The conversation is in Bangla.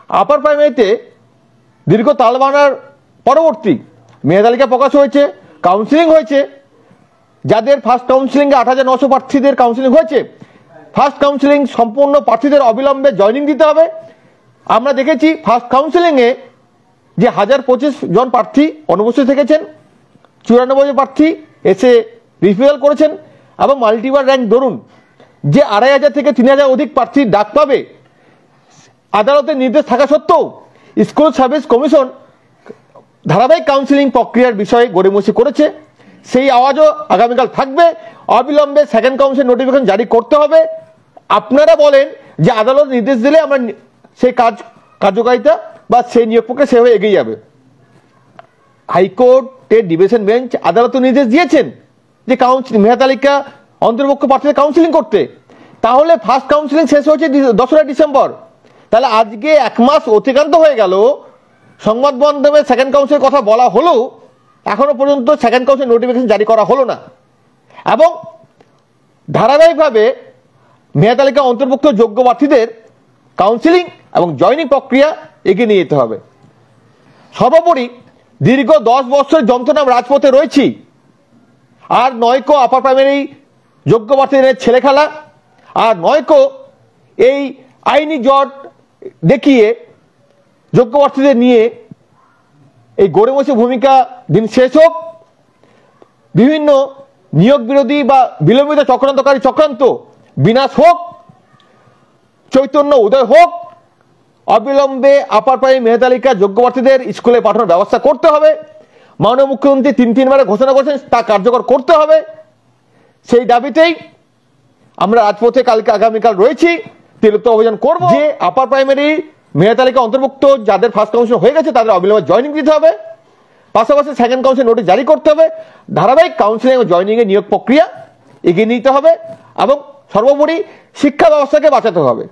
আপার প্রাইমারিতে দীর্ঘ তালবানার পরবর্তী মেধা তালিকা প্রকাশ হয়েছে, কাউন্সিলিং হয়েছে। যাদের ফার্স্ট কাউন্সিলিংয়ে 8,900 প্রার্থীদের কাউন্সিলিং হয়েছে, ফার্স্ট কাউন্সিলিং সম্পূর্ণ প্রার্থীদের অবিলম্বে জয়নিং দিতে হবে। আমরা দেখেছি ফার্স্ট কাউন্সিলিংয়ে যে 1025 জন প্রার্থী অনুপস্থিত থেকেছেন, 94 জন প্রার্থী এসে রিফিউজাল করেছেন এবং মাল্টিবার র্যাঙ্ক ধরুন যে 2,500 থেকে 3,000 অধিক প্রার্থী ডাক পাবে, আদালতের নির্দেশ থাকা সত্ত্বেও স্কুল সার্ভিস কমিশন ধারাবাহিক কাউন্সিলিং প্রক্রিয়ার বিষয়ে গড়িমসি করেছে। সেই আওয়াজও আগামীকাল থাকবে। অবিলম্বে সেকেন্ড কাউন্সিল নোটিফিকেশন জারি করতে হবে। আপনারা বলেন যে আদালত নির্দেশ দিলে আমরা সেই কার্যকারিতা বা সেই নিয়োগ প্রক্রিয়া সেভাবে এগিয়ে যাবে। হাইকোর্টের ডিভিশন বেঞ্চ আদালত নির্দেশ দিয়েছেন যে মেধা তালিকা অন্তর্ভুক্ত প্রার্থীদের কাউন্সিলিং করতে। তাহলে ফার্স্ট কাউন্সিলিং শেষ হয়েছে 2রা ডিসেম্বর। তাহলে আজকে 1 মাস অতিক্রান্ত হয়ে গেল, সংবাদ মাধ্যমে সেকেন্ড কাউন্সিলের কথা বলা হলেও এখনো পর্যন্ত সেকেন্ড কাউন্সিল নোটিফিকেশন জারি করা হলো না। এবং ধারাবাহিকভাবে মেধা তালিকা অন্তর্ভুক্ত যোগ্য প্রার্থীদের কাউন্সিলিং এবং জয়নিং প্রক্রিয়া এগিয়ে নিয়ে যেতে হবে। সর্বোপরি দীর্ঘ 10 বছর যন্ত্রণা রাজপথে রয়েছি, আর নয়কো আপার প্রাইমারি যোগ্য প্রার্থীদের ছেলে খেলা, আর নয়কো এই আইনি জট দেখিয়ে যোগ্য প্রার্থীদের নিয়ে এই গড়েমসি ভূমিকা দিন শেষ হোক। বিভিন্ন নিয়োগ বিরোধী বা বিলম্বিত চক্রান্তকারী চক্রান্ত বিনাশ হোক, চৈতন্য উদয় হোক। অবিলম্বে আপার প্রাইমারি মেধা তালিকা যোগ্য প্রার্থীদের স্কুলে পাঠানোর ব্যবস্থা করতে হবে। মাননীয় মুখ্যমন্ত্রী 3বারে ঘোষণা করেছেন, তা কার্যকর করতে হবে। সেই দাবিতেই আমরা রাজপথে আগামীকাল রয়েছি, তিলোত্তম অভিযান করব যে আপার প্রাইমারি মেধা তালিকা অন্তর্ভুক্ত যাদের ফার্স্ট কাউন্সিল হয়ে গেছে তাদের অবিলম্বে জয়নিং দিতে হবে। পাশাপাশি সেকেন্ড কাউন্সিল নোটিশ জারি করতে হবে। ধারাবাহিক কাউন্সিলিং ও জয়নিং এর নিয়োগ প্রক্রিয়া এগিয়ে নিতে হবে এবং সর্বোপরি শিক্ষা ব্যবস্থাকে বাঁচাতে হবে।